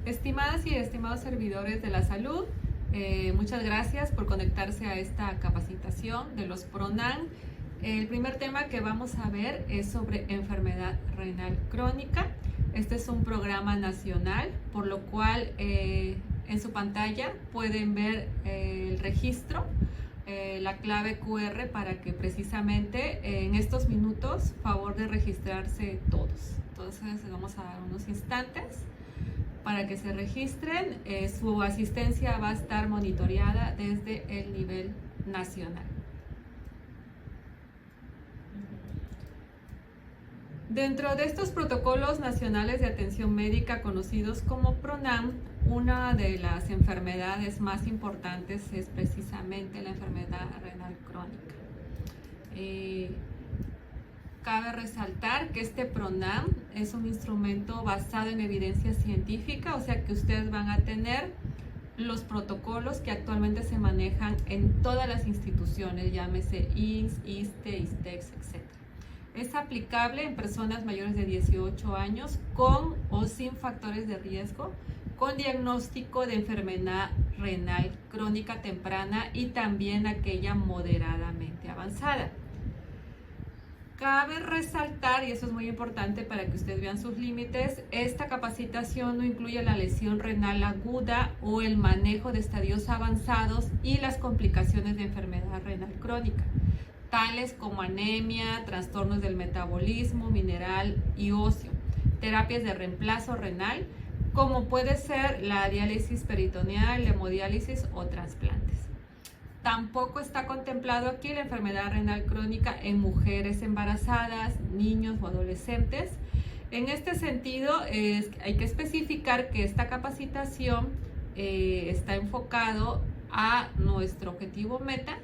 Estimadas y estimados servidores de la salud, muchas gracias por conectarse a esta capacitación de los PRONAM. El primer tema que vamos a ver es sobre enfermedad renal crónica. Este es un programa nacional, por lo cual en su pantalla pueden ver el registro, la clave QR para que precisamente en estos minutos, favor de registrarse todos. Entonces vamos a dar unos instantes para que se registren. Su asistencia va a estar monitoreada desde el nivel nacional. Dentro de estos protocolos nacionales de atención médica conocidos como PRONAM, una de las enfermedades más importantes es precisamente la enfermedad renal crónica. Cabe resaltar que este PRONAM es un instrumento basado en evidencia científica, o sea que ustedes van a tener los protocolos que actualmente se manejan en todas las instituciones, llámese INSS, ISSSTE, ISTEX, etc. Es aplicable en personas mayores de 18 años con o sin factores de riesgo, con diagnóstico de enfermedad renal crónica temprana y también aquella moderadamente avanzada. Cabe resaltar, y eso es muy importante para que ustedes vean sus límites, esta capacitación no incluye la lesión renal aguda o el manejo de estadios avanzados y las complicaciones de enfermedad renal crónica, tales como anemia, trastornos del metabolismo, mineral y óseo, terapias de reemplazo renal, como puede ser la diálisis peritoneal, la hemodiálisis o trasplantes. Tampoco está contemplado aquí la enfermedad renal crónica en mujeres embarazadas, niños o adolescentes. En este sentido, hay que especificar que esta capacitación está enfocado a nuestro objetivo meta,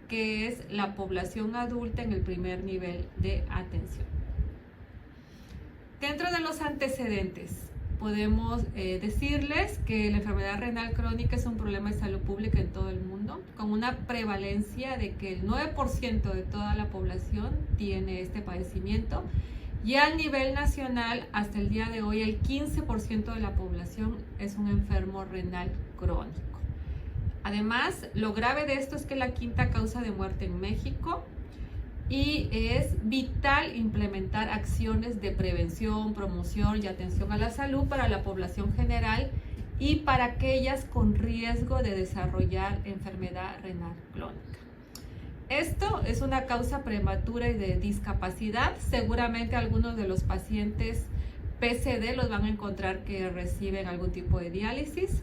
que es la población adulta en el primer nivel de atención. Dentro de los antecedentes, podemos decirles que la enfermedad renal crónica es un problema de salud pública en todo el mundo, con una prevalencia de que el 9% de toda la población tiene este padecimiento, y a nivel nacional, hasta el día de hoy, el 15% de la población es un enfermo renal crónico. Además, lo grave de esto es que es la quinta causa de muerte en México y es vital implementar acciones de prevención, promoción y atención a la salud para la población general y para aquellas con riesgo de desarrollar enfermedad renal crónica. Esto es una causa prematura y de discapacidad. Seguramente algunos de los pacientes PCD los van a encontrar que reciben algún tipo de diálisis.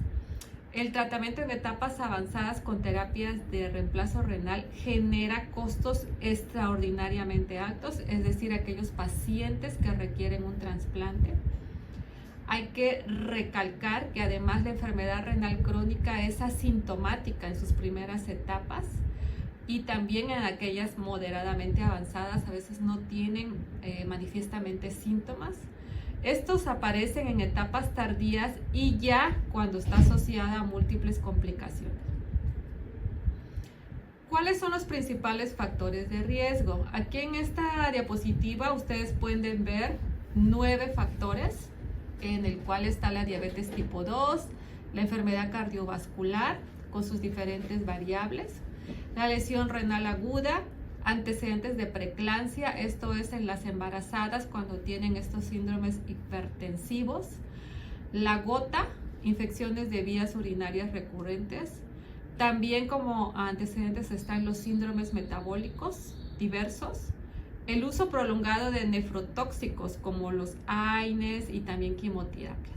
El tratamiento en etapas avanzadas con terapias de reemplazo renal genera costos extraordinariamente altos, es decir, aquellos pacientes que requieren un trasplante. Hay que recalcar que además la enfermedad renal crónica es asintomática en sus primeras etapas y también en aquellas moderadamente avanzadas a veces no tienen manifiestamente síntomas. Estos aparecen en etapas tardías y ya cuando está asociada a múltiples complicaciones. ¿Cuáles son los principales factores de riesgo? Aquí en esta diapositiva ustedes pueden ver 9 factores, en el cual está la diabetes tipo 2, la enfermedad cardiovascular con sus diferentes variables, la lesión renal aguda, antecedentes de preeclampsia, esto es en las embarazadas cuando tienen estos síndromes hipertensivos, la gota, infecciones de vías urinarias recurrentes. También como antecedentes están los síndromes metabólicos diversos, el uso prolongado de nefrotóxicos como los AINES y también quimioterapias.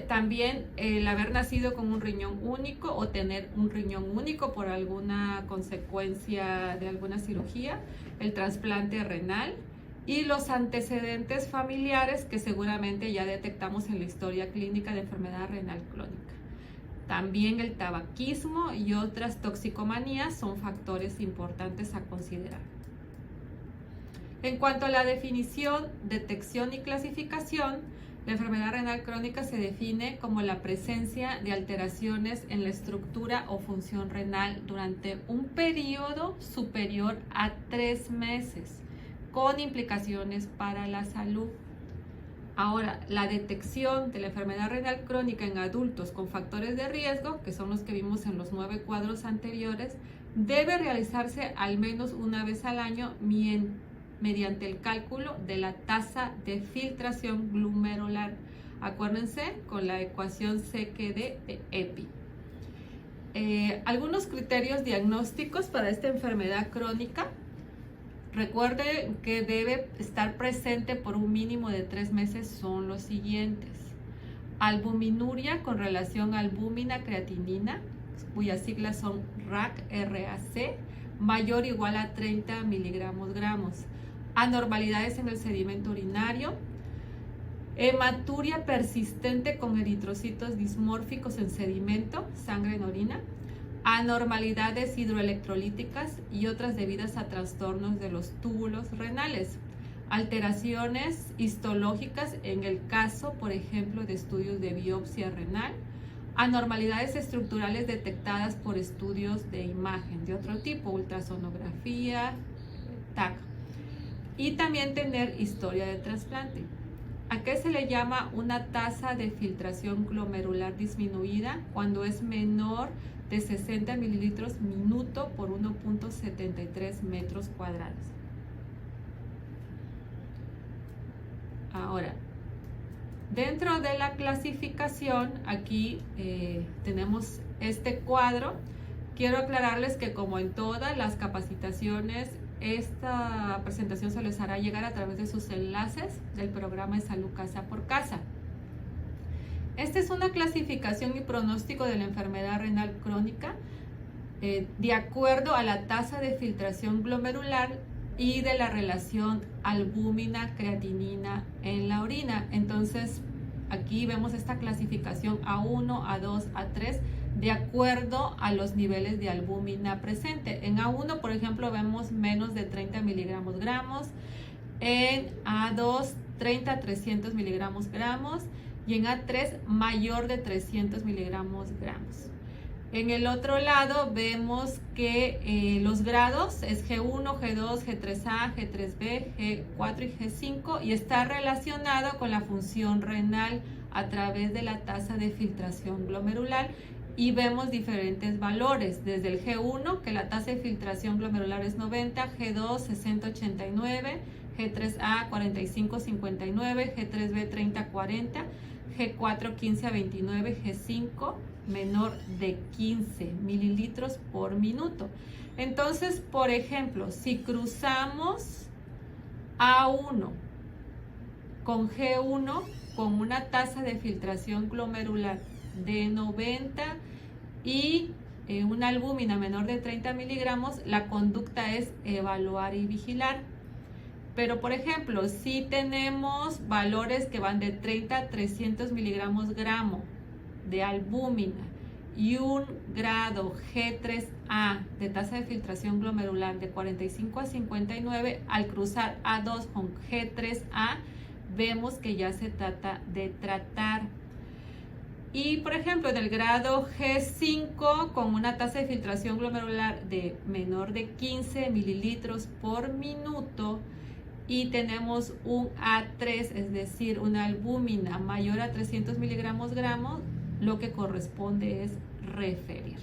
También el haber nacido con un riñón único o tener un riñón único por alguna consecuencia de alguna cirugía, el trasplante renal y los antecedentes familiares que seguramente ya detectamos en la historia clínica de enfermedad renal crónica. También el tabaquismo y otras toxicomanías son factores importantes a considerar. En cuanto a la definición, detección y clasificación, la enfermedad renal crónica se define como la presencia de alteraciones en la estructura o función renal durante un periodo superior a 3 meses, con implicaciones para la salud. Ahora, la detección de la enfermedad renal crónica en adultos con factores de riesgo, que son los que vimos en los 9 cuadros anteriores, debe realizarse al menos una vez al año mediante el cálculo de la tasa de filtración glomerular. Acuérdense con la ecuación CQD de EPI. Algunos criterios diagnósticos para esta enfermedad crónica. Recuerde que debe estar presente por un mínimo de 3 meses son los siguientes. Albuminuria con relación a albúmina creatinina, cuyas siglas son RAC, mayor o igual a 30 miligramos gramos. Anormalidades en el sedimento urinario. Hematuria persistente con eritrocitos dismórficos en sedimento, sangre en orina. Anormalidades hidroelectrolíticas y otras debidas a trastornos de los túbulos renales. Alteraciones histológicas en el caso, por ejemplo, de estudios de biopsia renal. Anormalidades estructurales detectadas por estudios de imagen de otro tipo, ultrasonografía, TAC. Y también tener historia de trasplante. ¿A qué se le llama una tasa de filtración glomerular disminuida? Cuando es menor de 60 mililitros minuto por 1.73 metros cuadrados. Ahora, dentro de la clasificación, aquí tenemos este cuadro. Quiero aclararles que como en todas las capacitaciones, esta presentación se les hará llegar a través de sus enlaces del programa de salud casa por casa. Esta es una clasificación y pronóstico de la enfermedad renal crónica de acuerdo a la tasa de filtración glomerular y de la relación albúmina-creatinina en la orina. Entonces, aquí vemos esta clasificación A1, A2, A3 de acuerdo a los niveles de albúmina presente. En A1, por ejemplo, vemos menos de 30 miligramos gramos. En A2, 30 a 300 miligramos gramos. Y en A3, mayor de 300 miligramos gramos. En el otro lado vemos que los grados es G1, G2, G3A, G3B, G4 y G5 y está relacionado con la función renal a través de la tasa de filtración glomerular y vemos diferentes valores, desde el G1 que la tasa de filtración glomerular es 90, G2 60-89, G3A 45-59, G3B 30-40, G4 15-29, G5 menor de 15 mililitros por minuto. Entonces, por ejemplo, si cruzamos A1 con G1 con una tasa de filtración glomerular de 90 y una albúmina menor de 30 miligramos, la conducta es evaluar y vigilar. Pero, por ejemplo, si tenemos valores que van de 30 a 300 miligramos gramo de albúmina y un grado G3A de tasa de filtración glomerular de 45 a 59, al cruzar A2 con G3A, vemos que ya se trata de tratar. Y, por ejemplo, en el grado G5 con una tasa de filtración glomerular de menor de 15 mililitros por minuto, y tenemos un A3, es decir, una albúmina mayor a 300 miligramos gramos, lo que corresponde es referir.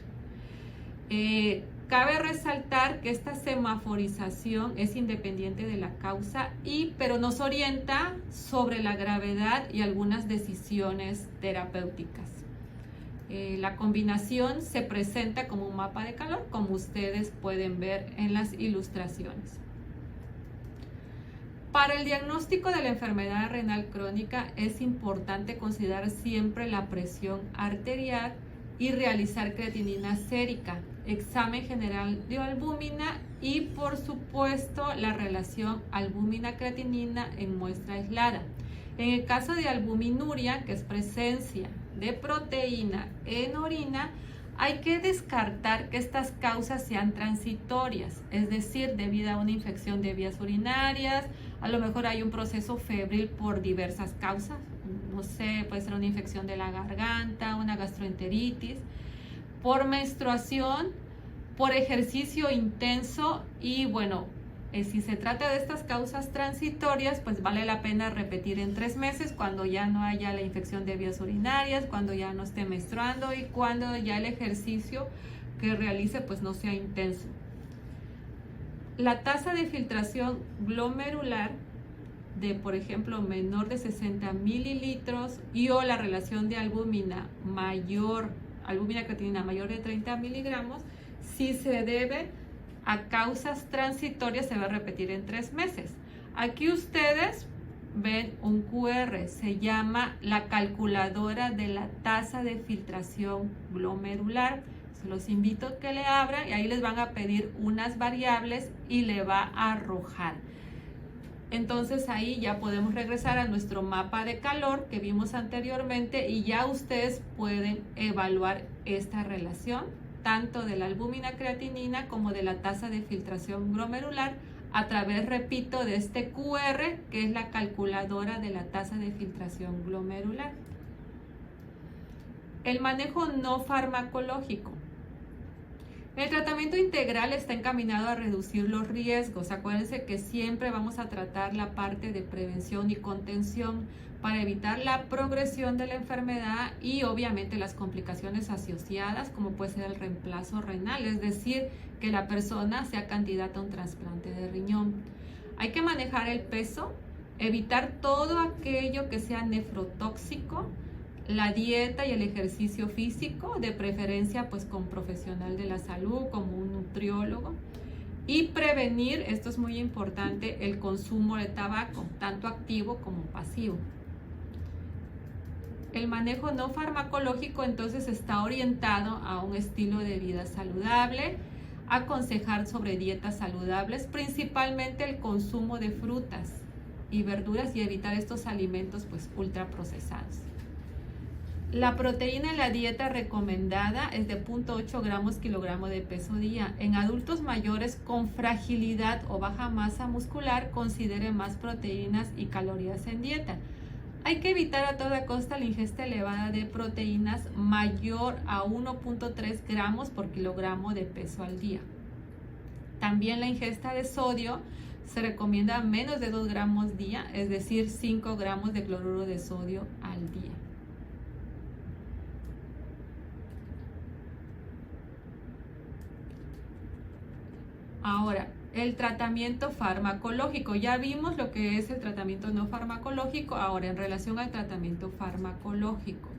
Cabe resaltar que esta semaforización es independiente de la causa, pero nos orienta sobre la gravedad y algunas decisiones terapéuticas. La combinación se presenta como un mapa de calor, como ustedes pueden ver en las ilustraciones. Para el diagnóstico de la enfermedad renal crónica es importante considerar siempre la presión arterial y realizar creatinina sérica, examen general de albúmina y, por supuesto, la relación albúmina-creatinina en muestra aislada. En el caso de albuminuria, que es presencia de proteína en orina, hay que descartar que estas causas sean transitorias, es decir, debido a una infección de vías urinarias. A lo mejor hay un proceso febril por diversas causas, no sé, puede ser una infección de la garganta, una gastroenteritis, por menstruación, por ejercicio intenso y, bueno, Si se trata de estas causas transitorias, pues vale la pena repetir en 3 meses cuando ya no haya la infección de vías urinarias, cuando ya no esté menstruando y cuando ya el ejercicio que realice pues no sea intenso. La tasa de filtración glomerular de, por ejemplo, menor de 60 mililitros y o la relación de albúmina creatinina mayor de 30 miligramos, si se debe a causas transitorias, se va a repetir en 3 meses. Aquí ustedes ven un QR, se llama la calculadora de la tasa de filtración glomerular. Se los invito a que le abran y ahí les van a pedir unas variables y le va a arrojar. Entonces ahí ya podemos regresar a nuestro mapa de calor que vimos anteriormente y ya ustedes pueden evaluar esta relación tanto de la albúmina creatinina como de la tasa de filtración glomerular a través, repito, de este QR que es la calculadora de la tasa de filtración glomerular. El manejo no farmacológico. El tratamiento integral está encaminado a reducir los riesgos. Acuérdense que siempre vamos a tratar la parte de prevención y contención para evitar la progresión de la enfermedad y obviamente las complicaciones asociadas, como puede ser el reemplazo renal, es decir, que la persona sea candidata a un trasplante de riñón. Hay que manejar el peso, evitar todo aquello que sea nefrotóxico, la dieta y el ejercicio físico, de preferencia pues con profesional de la salud como un nutriólogo, y prevenir, esto es muy importante, el consumo de tabaco, tanto activo como pasivo. El manejo no farmacológico entonces está orientado a un estilo de vida saludable, aconsejar sobre dietas saludables, principalmente el consumo de frutas y verduras y evitar estos alimentos pues ultraprocesados. La proteína en la dieta recomendada es de 0.8 gramos kilogramo de peso día. En adultos mayores con fragilidad o baja masa muscular, considere más proteínas y calorías en dieta. Hay que evitar a toda costa la ingesta elevada de proteínas mayor a 1.3 gramos por kilogramo de peso al día. También la ingesta de sodio se recomienda menos de 2 gramos día, es decir, 5 gramos de cloruro de sodio al día. Ahora, el tratamiento farmacológico. Ya vimos lo que es el tratamiento no farmacológico. Ahora, en relación al tratamiento farmacológico.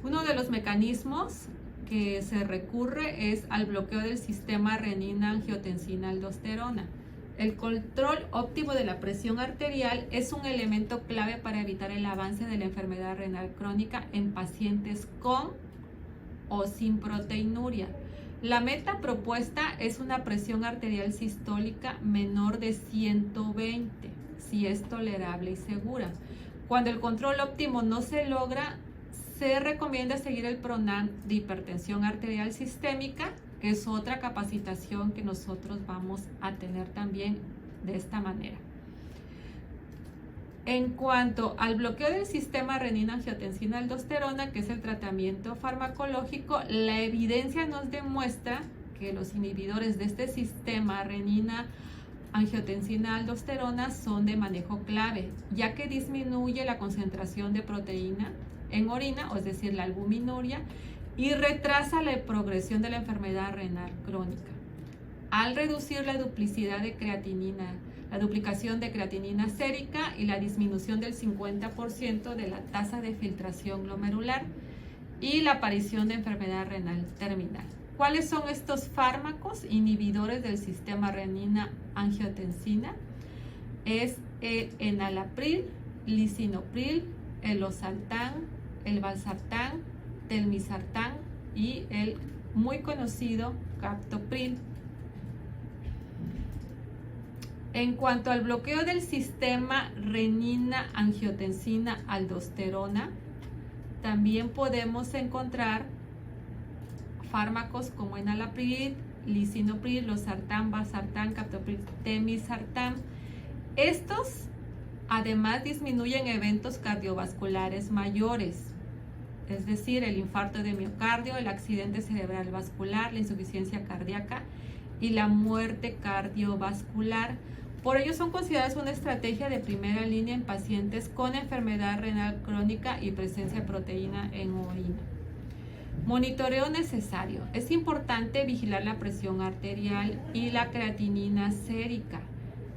Uno de los mecanismos que se recurre es al bloqueo del sistema renina-angiotensina-aldosterona. El control óptimo de la presión arterial es un elemento clave para evitar el avance de la enfermedad renal crónica en pacientes con o sin proteinuria. La meta propuesta es una presión arterial sistólica menor de 120, si es tolerable y segura. Cuando el control óptimo no se logra, se recomienda seguir el PRONAM de hipertensión arterial sistémica, que es otra capacitación que nosotros vamos a tener también de esta manera. En cuanto al bloqueo del sistema renina-angiotensina-aldosterona, que es el tratamiento farmacológico, la evidencia nos demuestra que los inhibidores de este sistema renina-angiotensina-aldosterona son de manejo clave, ya que disminuye la concentración de proteína en orina, es decir, la albuminuria, y retrasa la progresión de la enfermedad renal crónica. Al reducir la duplicidad de creatinina, la duplicación de creatinina sérica y la disminución del 50% de la tasa de filtración glomerular y la aparición de enfermedad renal terminal. ¿Cuáles son estos fármacos inhibidores del sistema renina-angiotensina? Es el enalapril, lisinopril, el losartán, el valsartán, telmisartán y el muy conocido captopril. En cuanto al bloqueo del sistema renina-angiotensina-aldosterona, también podemos encontrar fármacos como enalapril, lisinopril, losartán, valsartán, captopril, telmisartán. Estos además disminuyen eventos cardiovasculares mayores, es decir, el infarto de miocardio, el accidente cerebral vascular, la insuficiencia cardíaca y la muerte cardiovascular. Por ello son consideradas una estrategia de primera línea en pacientes con enfermedad renal crónica y presencia de proteína en orina. Monitoreo necesario. Es importante vigilar la presión arterial y la creatinina sérica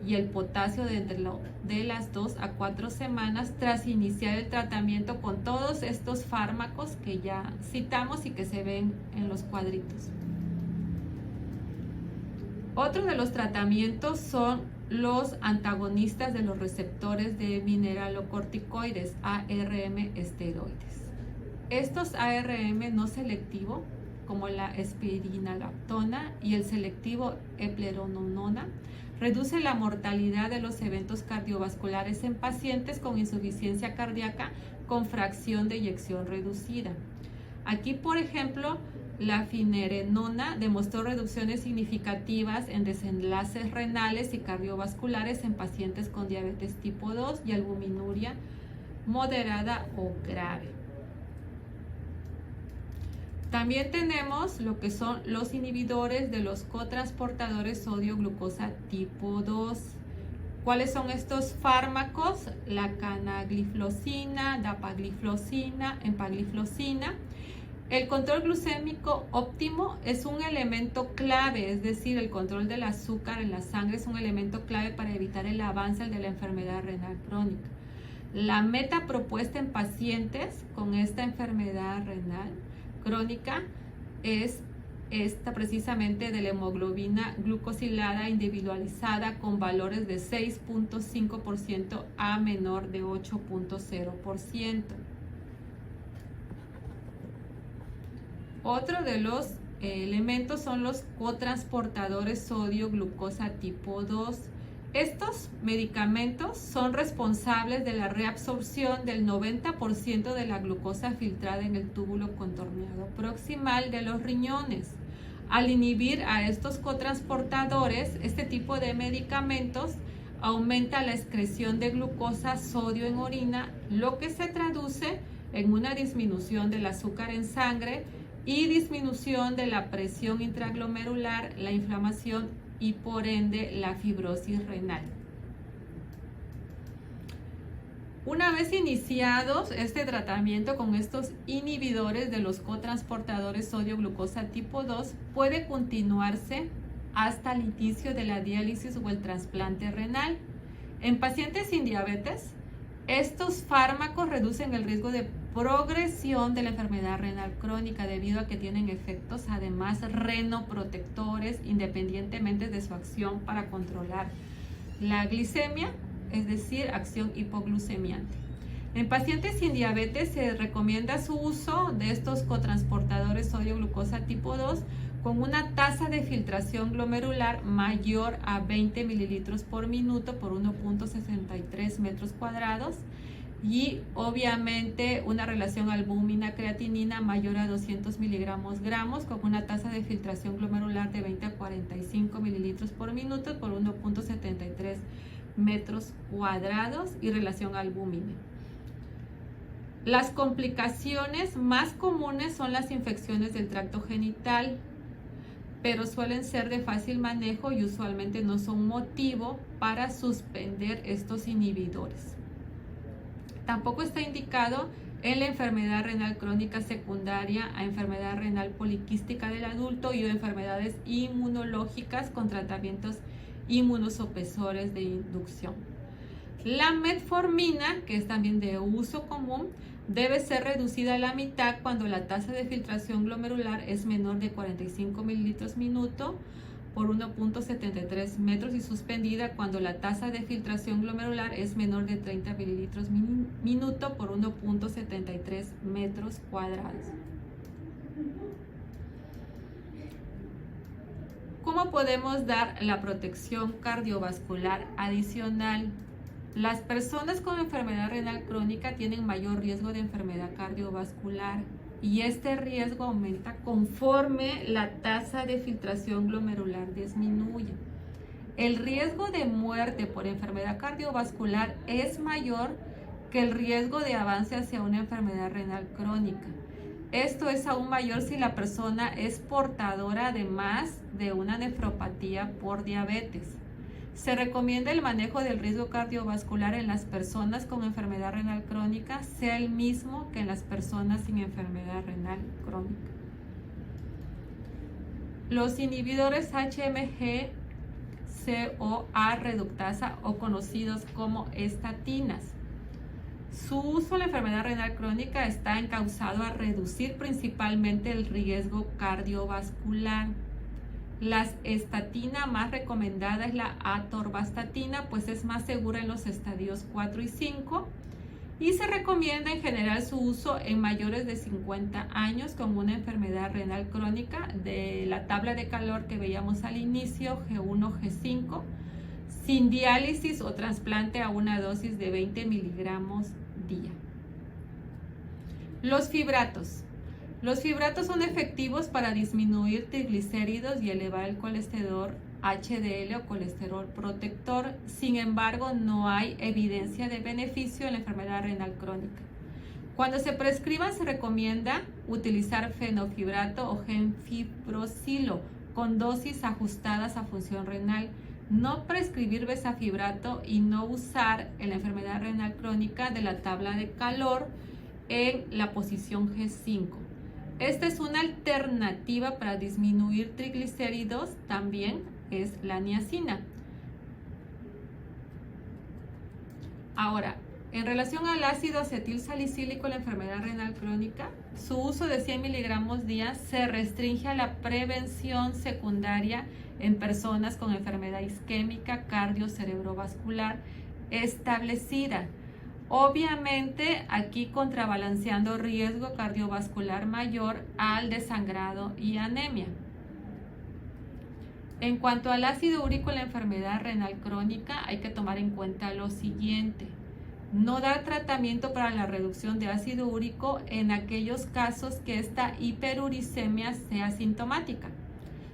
y el potasio de las 2 a 4 semanas tras iniciar el tratamiento con todos estos fármacos que ya citamos y que se ven en los cuadritos. Otro de los tratamientos son los antagonistas de los receptores de mineralocorticoides, ARM esteroides. Estos ARM no selectivo, como la espironolactona y el selectivo eplerenone, reduce la mortalidad de los eventos cardiovasculares en pacientes con insuficiencia cardíaca con fracción de eyección reducida. Aquí, por ejemplo, la finerenona demostró reducciones significativas en desenlaces renales y cardiovasculares en pacientes con diabetes tipo 2 y albuminuria moderada o grave. También tenemos lo que son los inhibidores de los cotransportadores sodio-glucosa tipo 2. ¿Cuáles son estos fármacos? La canagliflozina, dapagliflozina, empagliflozina. El control glucémico óptimo es un elemento clave, es decir, el control del azúcar en la sangre es un elemento clave para evitar el avance de la enfermedad renal crónica. La meta propuesta en pacientes con esta enfermedad renal crónica es esta precisamente de la hemoglobina glucosilada individualizada con valores de 6.5% a menor de 8.0%. Otro de los elementos son los cotransportadores sodio-glucosa tipo 2. Estos medicamentos son responsables de la reabsorción del 90% de la glucosa filtrada en el túbulo contorneado proximal de los riñones. Al inhibir a estos cotransportadores, este tipo de medicamentos aumenta la excreción de glucosa sodio en orina, lo que se traduce en una disminución del azúcar en sangre y disminución de la presión intraglomerular, la inflamación y por ende la fibrosis renal. Una vez iniciados este tratamiento con estos inhibidores de los cotransportadores sodio-glucosa tipo 2, puede continuarse hasta el inicio de la diálisis o el trasplante renal. En pacientes sin diabetes, estos fármacos reducen el riesgo de progresión de la enfermedad renal crónica debido a que tienen efectos además renoprotectores independientemente de su acción para controlar la glicemia, es decir, acción hipoglucemiante. En pacientes sin diabetes se recomienda su uso de estos cotransportadores sodio-glucosa tipo 2 con una tasa de filtración glomerular mayor a 20 mililitros por minuto por 1.63 metros cuadrados y obviamente una relación albúmina-creatinina mayor a 200 miligramos gramos con una tasa de filtración glomerular de 20 a 45 mililitros por minuto por 1.73 metros cuadrados y relación albúmina. Las complicaciones más comunes son las infecciones del tracto genital, pero suelen ser de fácil manejo y usualmente no son motivo para suspender estos inhibidores. Tampoco está indicado en la enfermedad renal crónica secundaria a enfermedad renal poliquística del adulto y o enfermedades inmunológicas con tratamientos inmunosupresores de inducción. La metformina, que es también de uso común, debe ser reducida a la mitad cuando la tasa de filtración glomerular es menor de 45 mililitros minuto por 1.73 metros y suspendida cuando la tasa de filtración glomerular es menor de 30 mililitros minuto por 1.73 metros cuadrados. ¿Cómo podemos dar la protección cardiovascular adicional? Las personas con enfermedad renal crónica tienen mayor riesgo de enfermedad cardiovascular y este riesgo aumenta conforme la tasa de filtración glomerular disminuye. El riesgo de muerte por enfermedad cardiovascular es mayor que el riesgo de avance hacia una enfermedad renal crónica. Esto es aún mayor si la persona es portadora además de una nefropatía por diabetes. Se recomienda el manejo del riesgo cardiovascular en las personas con enfermedad renal crónica sea el mismo que en las personas sin enfermedad renal crónica. Los inhibidores HMG CoA reductasa o conocidos como estatinas. Su uso en la enfermedad renal crónica está encauzado a reducir principalmente el riesgo cardiovascular. La estatina más recomendada es la atorvastatina, pues es más segura en los estadios 4 y 5 y se recomienda en general su uso en mayores de 50 años con una enfermedad renal crónica de la tabla de calor que veíamos al inicio, G1, G5, sin diálisis o trasplante a una dosis de 20 miligramos día. Los fibratos. Los fibratos son efectivos para disminuir triglicéridos y elevar el colesterol HDL o colesterol protector. Sin embargo, no hay evidencia de beneficio en la enfermedad renal crónica. Cuando se prescriban, se recomienda utilizar fenofibrato o gemfibrosilo con dosis ajustadas a función renal. No prescribir bezafibrato y no usar en la enfermedad renal crónica de la tabla de calor en la posición G5. Esta es una alternativa para disminuir triglicéridos, también es la niacina. Ahora, en relación al ácido acetilsalicílico en la enfermedad renal crónica, su uso de 100 miligramos día se restringe a la prevención secundaria en personas con enfermedad isquémica cardio-cerebrovascular establecida. Obviamente aquí contrabalanceando riesgo cardiovascular mayor al desangrado y anemia. En cuanto al ácido úrico en la enfermedad renal crónica, hay que tomar en cuenta lo siguiente. No dar tratamiento para la reducción de ácido úrico en aquellos casos que esta hiperuricemia sea sintomática.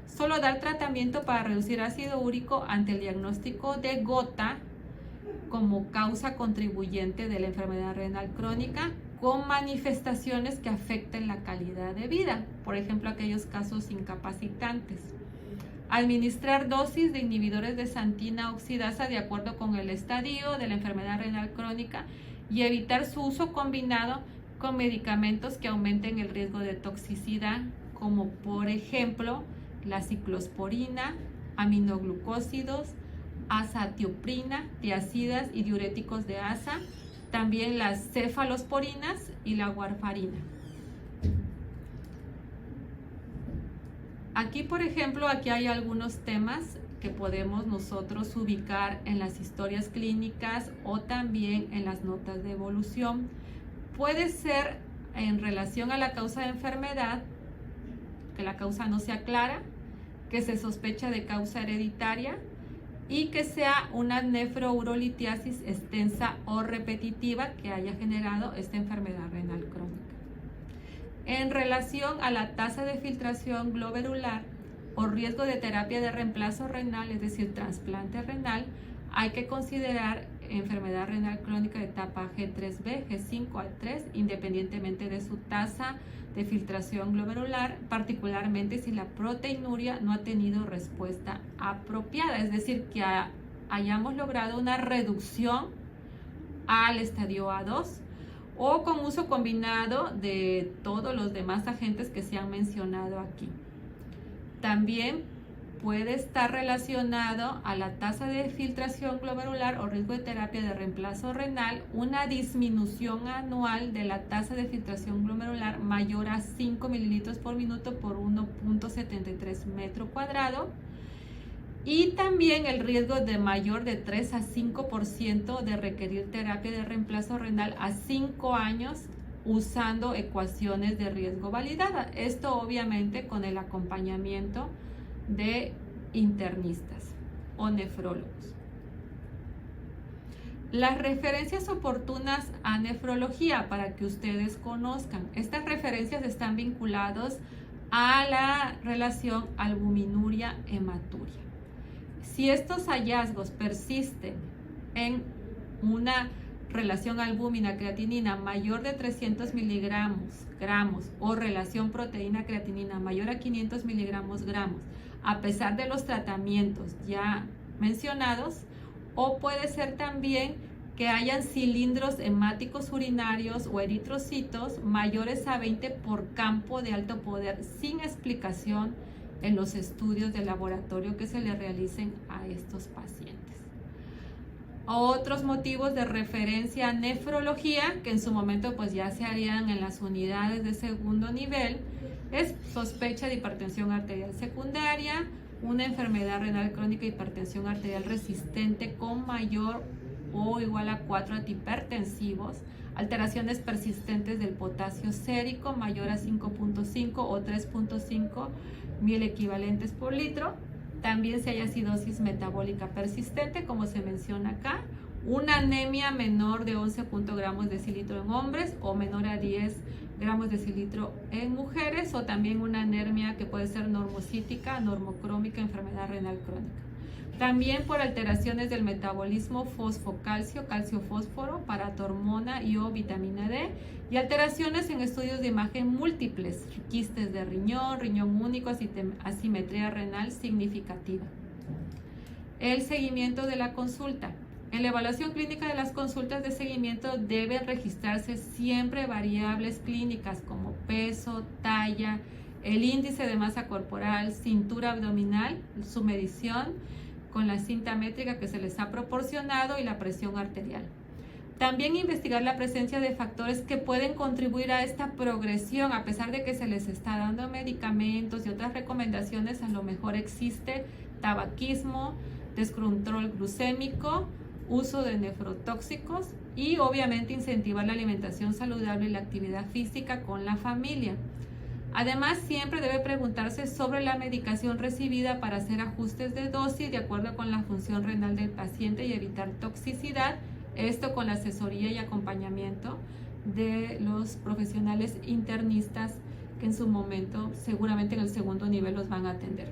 Solo dar tratamiento para reducir ácido úrico ante el diagnóstico de gota como causa contribuyente de la enfermedad renal crónica con manifestaciones que afecten la calidad de vida, por ejemplo, aquellos casos incapacitantes. Administrar dosis de inhibidores de xantina oxidasa de acuerdo con el estadio de la enfermedad renal crónica y evitar su uso combinado con medicamentos que aumenten el riesgo de toxicidad, como por ejemplo la ciclosporina, aminoglucósidos, azatioprina, tiazidas y diuréticos de asa, también las cefalosporinas y la warfarina. Aquí, por ejemplo, aquí hay algunos temas que podemos nosotros ubicar en las historias clínicas o también en las notas de evolución. Puede ser en relación a la causa de enfermedad, que la causa no sea clara, que se sospecha de causa hereditaria y que sea una nefrourolitiasis extensa o repetitiva que haya generado esta enfermedad renal crónica. En relación a la tasa de filtración glomerular o riesgo de terapia de reemplazo renal, es decir, trasplante renal, hay que considerar enfermedad renal crónica de etapa G3B, G5 a 3, independientemente de su tasa de filtración glomerular, particularmente si la proteinuria no ha tenido respuesta apropiada, es decir, que hayamos logrado una reducción al estadio A2 o con uso combinado de todos los demás agentes que se han mencionado aquí. También puede estar relacionado a la tasa de filtración glomerular o riesgo de terapia de reemplazo renal, una disminución anual de la tasa de filtración glomerular mayor a 5 mililitros por minuto por 1.73 metro cuadrado, y también el riesgo de mayor de 3 a 5% de requerir terapia de reemplazo renal a 5 años usando ecuaciones de riesgo validadas. Esto obviamente con el acompañamiento de internistas o nefrólogos. Las referencias oportunas a nefrología para que ustedes conozcan. Estas referencias están vinculadas a la relación albuminuria-hematuria. Si estos hallazgos persisten en una relación albúmina-creatinina mayor de 300 gramos o relación proteína-creatinina mayor a 500 gramos, a pesar de los tratamientos ya mencionados, o puede ser también que hayan cilindros hemáticos urinarios o eritrocitos mayores a 20 por campo de alto poder sin explicación en los estudios de laboratorio que se le realicen a estos pacientes. Otros motivos de referencia a nefrología, que en su momento pues ya se harían en las unidades de segundo nivel, es sospecha de hipertensión arterial secundaria, una enfermedad renal crónica, hipertensión arterial resistente con mayor o igual a 4 antihipertensivos, alteraciones persistentes del potasio sérico mayor a 5.5 o 3.5 mil equivalentes por litro. También si hay acidosis metabólica persistente, como se menciona acá, una anemia menor de 11 gramos decilitro en hombres o menor a 10 gramos decilitro en mujeres, o también una anemia que puede ser normocítica, normocrómica, enfermedad renal crónica. También por alteraciones del metabolismo fosfocalcio, calcio-fósforo, paratormona y o vitamina D, y alteraciones en estudios de imagen múltiples, quistes de riñón, riñón único, asimetría renal significativa. El seguimiento de la consulta. En la evaluación clínica de las consultas de seguimiento deben registrarse siempre variables clínicas como peso, talla, el índice de masa corporal, cintura abdominal, su medición con la cinta métrica que se les ha proporcionado y la presión arterial. También investigar la presencia de factores que pueden contribuir a esta progresión, a pesar de que se les está dando medicamentos y otras recomendaciones. A lo mejor existe tabaquismo, descontrol glucémico, uso de nefrotóxicos y obviamente incentivar la alimentación saludable y la actividad física con la familia. Además, siempre debe preguntarse sobre la medicación recibida para hacer ajustes de dosis de acuerdo con la función renal del paciente y evitar toxicidad, esto con la asesoría y acompañamiento de los profesionales internistas que en su momento, seguramente en el segundo nivel, los van a atender.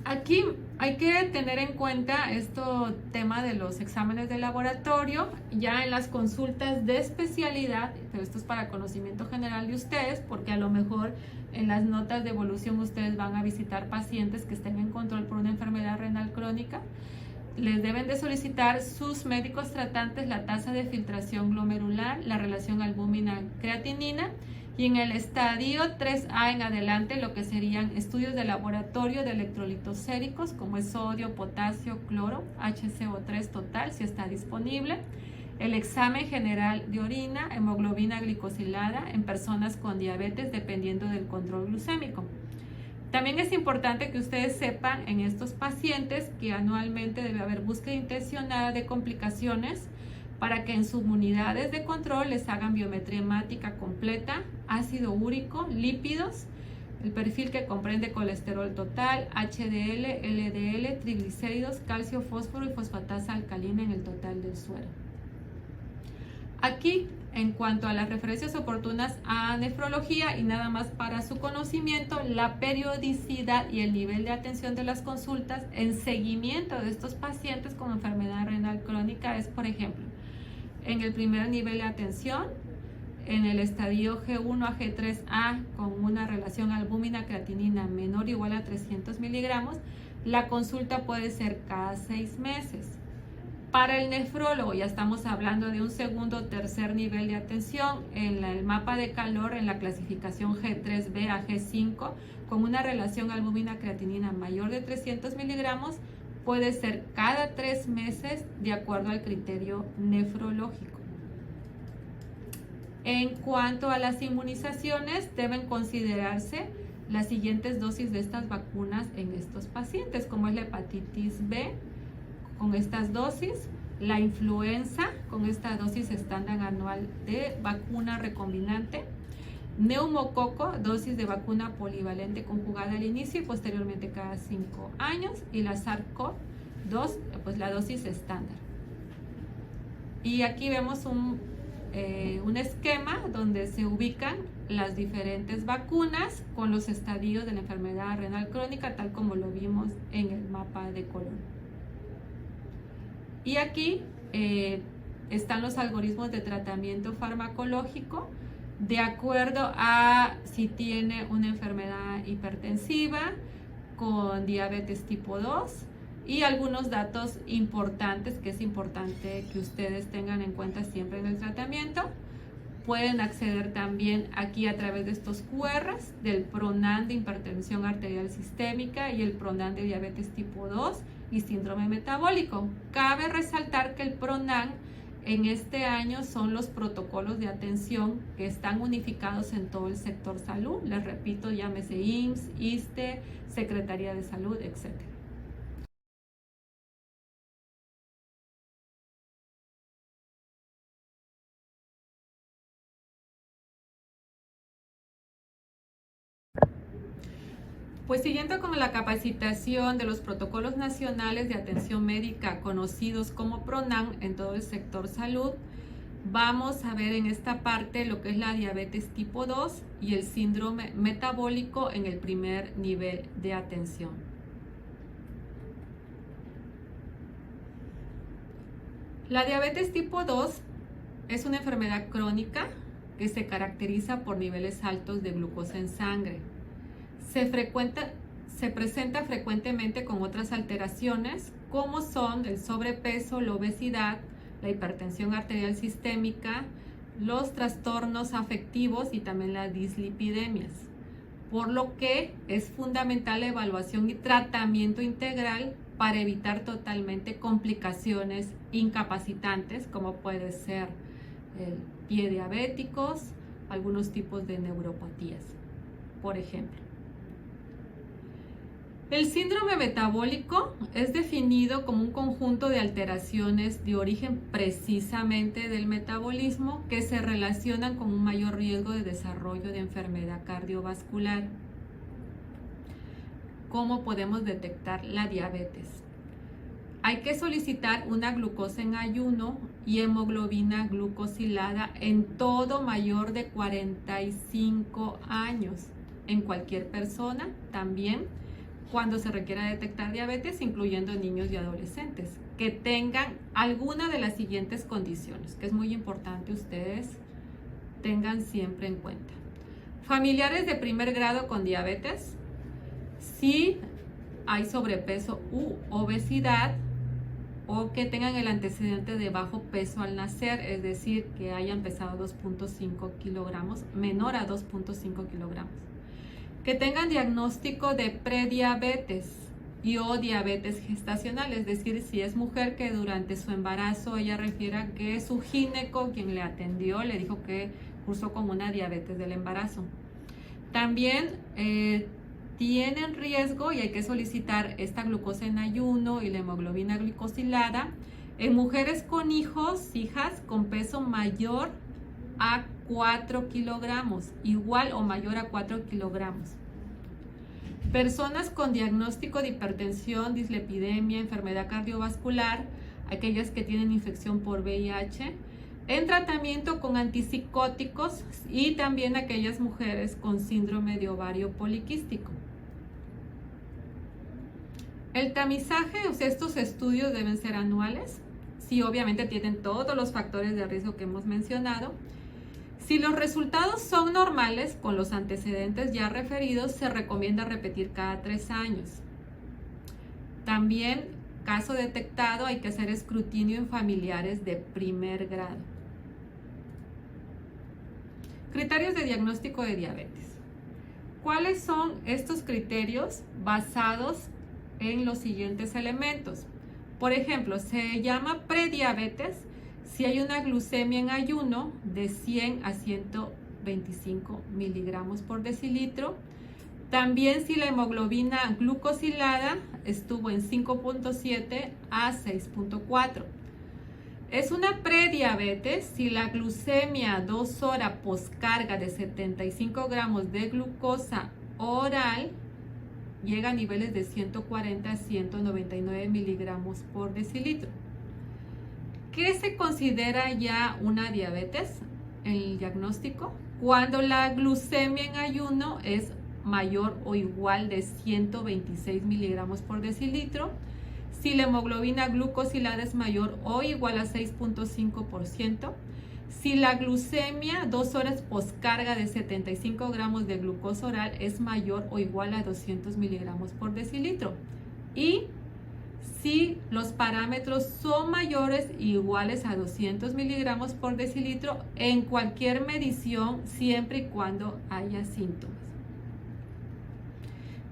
Aquí hay que tener en cuenta tema de los exámenes de laboratorio ya en las consultas de especialidad, pero esto es para conocimiento general de ustedes, porque a lo mejor en las notas de evolución ustedes van a visitar pacientes que estén en control por una enfermedad renal crónica. Les deben de solicitar sus médicos tratantes la tasa de filtración glomerular, la relación albúmina-creatinina, y en el estadio 3A en adelante lo que serían estudios de laboratorio de electrolitos séricos como es sodio, potasio, cloro, HCO3 total si está disponible, el examen general de orina, hemoglobina glicosilada en personas con diabetes dependiendo del control glucémico. También es importante que ustedes sepan en estos pacientes que anualmente debe haber búsqueda intencionada de complicaciones para que en sus unidades de control les hagan biometría hemática completa, ácido úrico, lípidos, el perfil que comprende colesterol total, HDL, LDL, triglicéridos, calcio, fósforo y fosfatasa alcalina en el total del suero. Aquí, en cuanto a las referencias oportunas a nefrología y nada más para su conocimiento, la periodicidad y el nivel de atención de las consultas en seguimiento de estos pacientes con enfermedad renal crónica es, por ejemplo, en el primer nivel de atención, en el estadio G1 a G3A con una relación albúmina-creatinina menor o igual a 300 miligramos, la consulta puede ser cada 6 meses. Para el nefrólogo ya estamos hablando de un segundo o tercer nivel de atención en el mapa de calor en la clasificación G3B a G5 con una relación albúmina-creatinina mayor de 300 miligramos, puede ser cada 3 meses de acuerdo al criterio nefrológico. En cuanto a las inmunizaciones, deben considerarse las siguientes dosis de estas vacunas en estos pacientes, como es la hepatitis B con estas dosis, la influenza con esta dosis estándar anual de vacuna recombinante, neumococo, dosis de vacuna polivalente conjugada al inicio y posteriormente cada 5 años, y la SARS-CoV-2, pues la dosis estándar. Y aquí vemos un esquema donde se ubican las diferentes vacunas con los estadios de la enfermedad renal crónica, tal como lo vimos en el mapa de color. Y aquí están los algoritmos de tratamiento farmacológico de acuerdo a si tiene una enfermedad hipertensiva con diabetes tipo 2 y algunos datos importantes que es importante que ustedes tengan en cuenta siempre en el tratamiento. Pueden acceder también aquí a través de estos QRs del PRONAN de hipertensión arterial sistémica y el PRONAN de diabetes tipo 2 y síndrome metabólico. Cabe resaltar que el PRONAN en este año son los protocolos de atención que están unificados en todo el sector salud. Les repito, llámese IMSS, ISSSTE, Secretaría de Salud, etc. Pues siguiendo con la capacitación de los protocolos nacionales de atención médica conocidos como PRONAN en todo el sector salud, vamos a ver en esta parte lo que es la diabetes tipo 2 y el síndrome metabólico en el primer nivel de atención. La diabetes tipo 2 es una enfermedad crónica que se caracteriza por niveles altos de glucosa en sangre. Se presenta frecuentemente con otras alteraciones como son el sobrepeso, la obesidad, la hipertensión arterial sistémica, los trastornos afectivos y también las dislipidemias. Por lo que es fundamental la evaluación y tratamiento integral para evitar totalmente complicaciones incapacitantes como puede ser el pie diabéticos, algunos tipos de neuropatías, por ejemplo. El síndrome metabólico es definido como un conjunto de alteraciones de origen precisamente del metabolismo que se relacionan con un mayor riesgo de desarrollo de enfermedad cardiovascular. ¿Cómo podemos detectar la diabetes? Hay que solicitar una glucosa en ayuno y hemoglobina glucosilada en todo mayor de 45 años, en cualquier persona también, cuando se requiera detectar diabetes, incluyendo niños y adolescentes, que tengan alguna de las siguientes condiciones, que es muy importante ustedes tengan siempre en cuenta. Familiares de primer grado con diabetes, si hay sobrepeso u obesidad, o que tengan el antecedente de bajo peso al nacer, es decir, que hayan pesado 2.5 kilogramos, menor a 2.5 kilogramos. Que tengan diagnóstico de prediabetes y o diabetes gestacional, es decir, si es mujer que durante su embarazo ella refiera que su gineco, quien le atendió, le dijo que cursó con una diabetes del embarazo. También tienen riesgo y hay que solicitar esta glucosa en ayuno y la hemoglobina glicosilada en mujeres con hijas con peso mayor a 4 kilogramos, igual o mayor a 4 kilogramos. Personas con diagnóstico de hipertensión, dislipidemia, enfermedad cardiovascular, aquellas que tienen infección por VIH, en tratamiento con antipsicóticos y también aquellas mujeres con síndrome de ovario poliquístico. El tamizaje, o sea, estos estudios deben ser anuales, si obviamente tienen todos los factores de riesgo que hemos mencionado. Si los resultados son normales con los antecedentes ya referidos, se recomienda repetir cada 3 años. También, caso detectado, hay que hacer escrutinio en familiares de primer grado. Criterios de diagnóstico de diabetes. ¿Cuáles son estos criterios basados en los siguientes elementos? Por ejemplo, se llama prediabetes si hay una glucemia en ayuno de 100 a 125 miligramos por decilitro. También si la hemoglobina glucosilada estuvo en 5.7 a 6.4. Es una prediabetes si la glucemia 2 horas poscarga de 75 gramos de glucosa oral llega a niveles de 140 a 199 miligramos por decilitro. ¿Qué se considera ya una diabetes en el diagnóstico? Cuando la glucemia en ayuno es mayor o igual de 126 miligramos por decilitro, si la hemoglobina glucosilada es mayor o igual a 6.5%, si la glucemia 2 horas poscarga de 75 gramos de glucosa oral es mayor o igual a 200 miligramos por decilitro, y si los parámetros son mayores o iguales a 200 miligramos por decilitro en cualquier medición, siempre y cuando haya síntomas.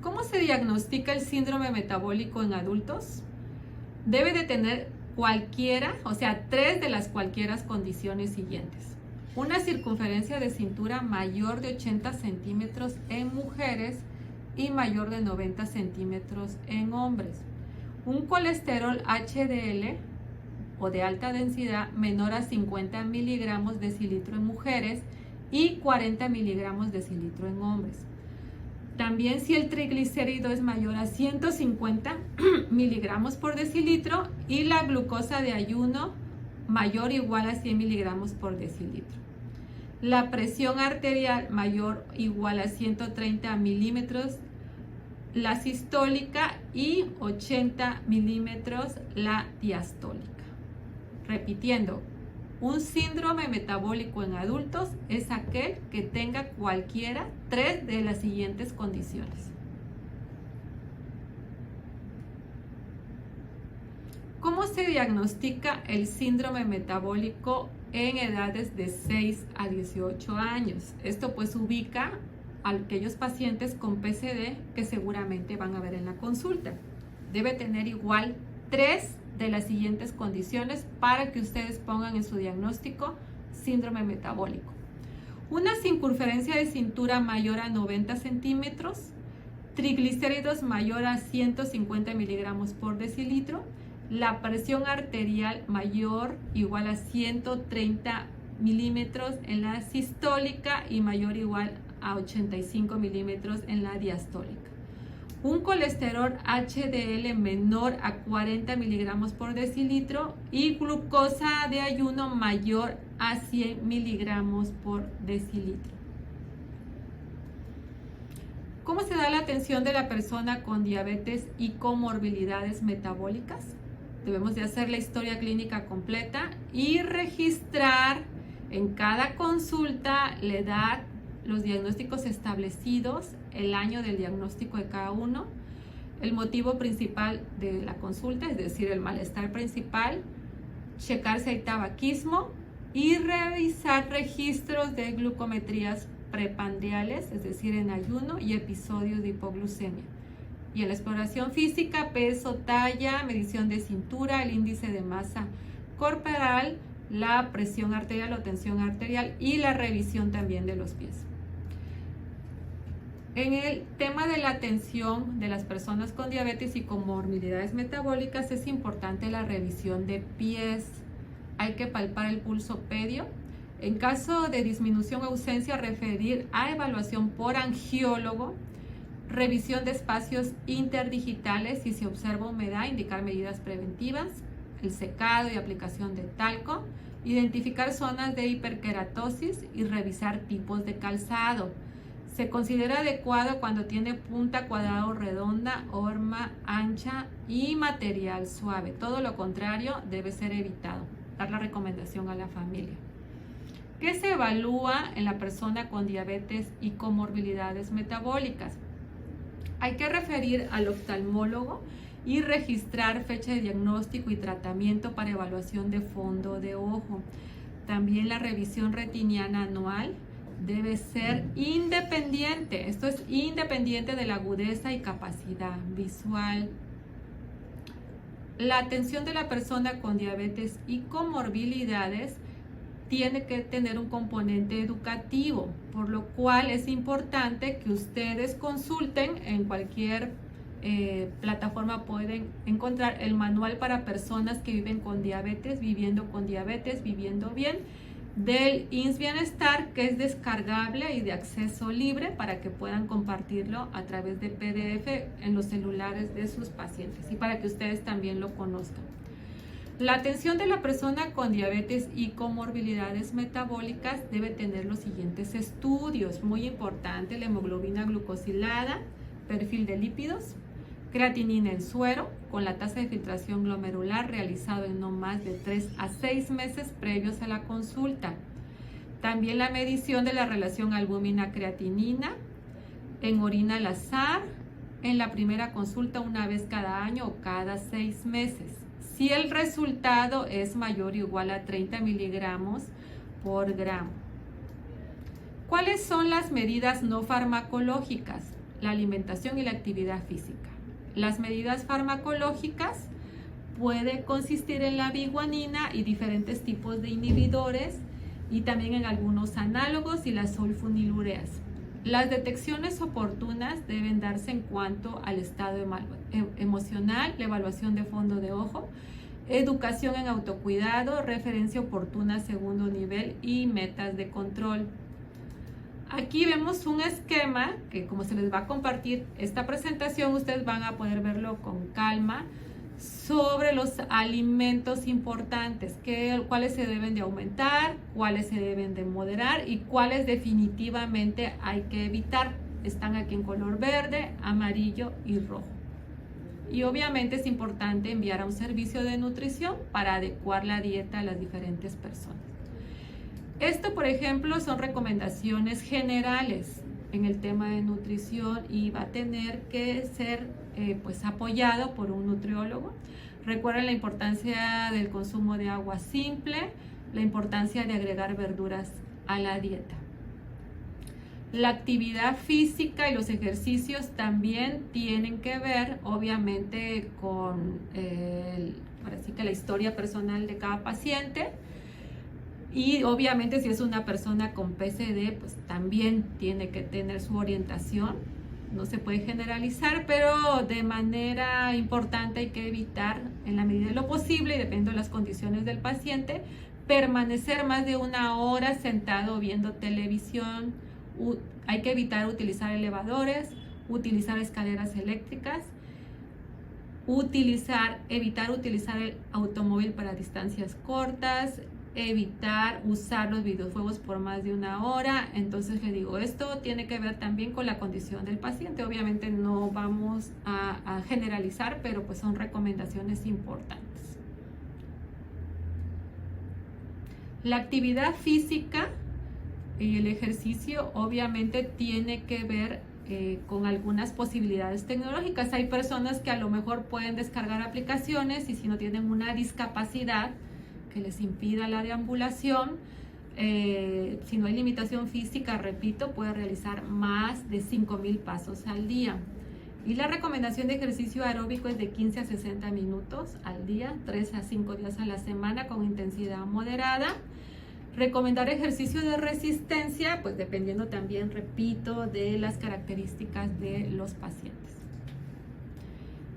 ¿Cómo se diagnostica el síndrome metabólico en adultos? Debe de tener cualquiera, o sea, 3 de las cualquiera condiciones siguientes: una circunferencia de cintura mayor de 80 centímetros en mujeres y mayor de 90 centímetros en hombres, un colesterol HDL o de alta densidad menor a 50 miligramos decilitro en mujeres y 40 miligramos decilitro en hombres. También si el triglicérido es mayor a 150 miligramos por decilitro y la glucosa de ayuno mayor o igual a 100 miligramos por decilitro. La presión arterial mayor o igual a 130 milímetros, la sistólica, y 80 milímetros la diastólica. Repitiendo, un síndrome metabólico en adultos es aquel que tenga cualquiera 3 de las siguientes condiciones. ¿Cómo se diagnostica el síndrome metabólico en edades de 6 a 18 años? Esto pues ubica a aquellos pacientes con PCD que seguramente van a ver en la consulta. Debe tener igual 3 de las siguientes condiciones para que ustedes pongan en su diagnóstico síndrome metabólico: una circunferencia de cintura mayor a 90 centímetros, triglicéridos mayor a 150 miligramos por decilitro, la presión arterial mayor o igual a 130 milímetros en la sistólica y mayor o igual a 85 milímetros en la diastólica, un colesterol HDL menor a 40 miligramos por decilitro y glucosa de ayuno mayor a 100 miligramos por decilitro. ¿Cómo se da la atención de la persona con diabetes y comorbilidades metabólicas? Debemos de hacer la historia clínica completa y registrar en cada consulta la edad, los diagnósticos establecidos, el año del diagnóstico de cada uno, el motivo principal de la consulta, es decir, el malestar principal, checar si hay tabaquismo y revisar registros de glucometrías preprandiales, es decir, en ayuno, y episodios de hipoglucemia. Y en la exploración física, peso, talla, medición de cintura, el índice de masa corporal, la presión arterial o tensión arterial y la revisión también de los pies. En el tema de la atención de las personas con diabetes y comorbilidades metabólicas es importante la revisión de pies. Hay que palpar el pulso pedio. En caso de disminución o ausencia, referir a evaluación por angiólogo, revisión de espacios interdigitales y si observa humedad, indicar medidas preventivas, el secado y aplicación de talco, identificar zonas de hiperkeratosis y revisar tipos de calzado. Se considera adecuado cuando tiene punta cuadrada o redonda, horma ancha y material suave. Todo lo contrario debe ser evitado. Dar la recomendación a la familia. ¿Qué se evalúa en la persona con diabetes y comorbilidades metabólicas? Hay que referir al oftalmólogo y registrar fecha de diagnóstico y tratamiento para evaluación de fondo de ojo. También la revisión retiniana anual debe ser independiente. Esto es independiente de la agudeza y capacidad visual. La atención de la persona con diabetes y comorbilidades tiene que tener un componente educativo, por lo cual es importante que ustedes consulten en cualquier plataforma. Pueden encontrar el manual para personas que viven con diabetes, viviendo bien, del INS Bienestar, que es descargable y de acceso libre para que puedan compartirlo a través de PDF en los celulares de sus pacientes y para que ustedes también lo conozcan. La atención de la persona con diabetes y comorbilidades metabólicas debe tener los siguientes estudios. Muy importante: la hemoglobina glucosilada, perfil de lípidos, creatinina en suero con la tasa de filtración glomerular realizado en no más de 3 a 6 meses previos a la consulta. También la medición de la relación albúmina-creatinina en orina al azar en la primera consulta una vez cada año o cada 6 meses. Si el resultado es mayor o igual a 30 miligramos por gramo. ¿Cuáles son las medidas no farmacológicas? La alimentación y la actividad física. Las medidas farmacológicas pueden consistir en la biguanina y diferentes tipos de inhibidores y también en algunos análogos y las sulfonilureas. Las detecciones oportunas deben darse en cuanto al estado emocional, la evaluación de fondo de ojo, educación en autocuidado, referencia oportuna a segundo nivel y metas de control. Aquí vemos un esquema que, como se les va a compartir esta presentación, ustedes van a poder verlo con calma sobre los alimentos importantes, cuáles se deben de aumentar, cuáles se deben de moderar y cuáles definitivamente hay que evitar. Están aquí en color verde, amarillo y rojo. Y obviamente es importante enviar a un servicio de nutrición para adecuar la dieta a las diferentes personas. Esto, por ejemplo, son recomendaciones generales en el tema de nutrición y va a tener que ser pues apoyado por un nutriólogo. Recuerden la importancia del consumo de agua simple, la importancia de agregar verduras a la dieta. La actividad física y los ejercicios también tienen que ver, obviamente, con ahora sí que la historia personal de cada paciente. Y obviamente si es una persona con PCD, pues también tiene que tener su orientación. No se puede generalizar, pero de manera importante hay que evitar, en la medida de lo posible y dependiendo de las condiciones del paciente, permanecer más de 1 hora sentado viendo televisión. Hay que evitar utilizar elevadores, utilizar escaleras eléctricas, evitar utilizar el automóvil para distancias cortas, evitar usar los videojuegos por más de 1 hora. Entonces le digo, esto tiene que ver también con la condición del paciente. Obviamente no vamos a generalizar, pero pues son recomendaciones importantes. La actividad física y el ejercicio obviamente tiene que ver con algunas posibilidades tecnológicas. Hay personas que a lo mejor pueden descargar aplicaciones y si no tienen una discapacidad que les impida la deambulación, si no hay limitación física, repito, puede realizar más de 5,000 pasos al día. Y la recomendación de ejercicio aeróbico es de 15 a 60 minutos al día, 3 a 5 días a la semana con intensidad moderada. Recomendar ejercicio de resistencia, pues dependiendo también, repito, de las características de los pacientes.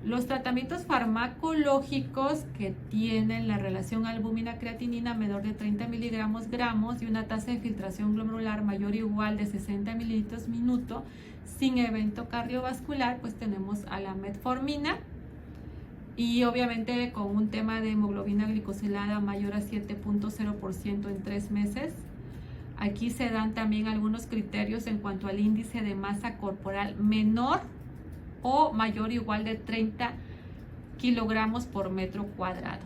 Los tratamientos farmacológicos que tienen la relación albúmina-creatinina menor de 30 miligramos gramos y una tasa de filtración glomerular mayor o igual de 60 mililitros minuto sin evento cardiovascular, pues tenemos a la metformina y obviamente con un tema de hemoglobina glicosilada mayor a 7.0% en 3 meses. Aquí se dan también algunos criterios en cuanto al índice de masa corporal menor o mayor o igual de 30 kilogramos por metro cuadrado.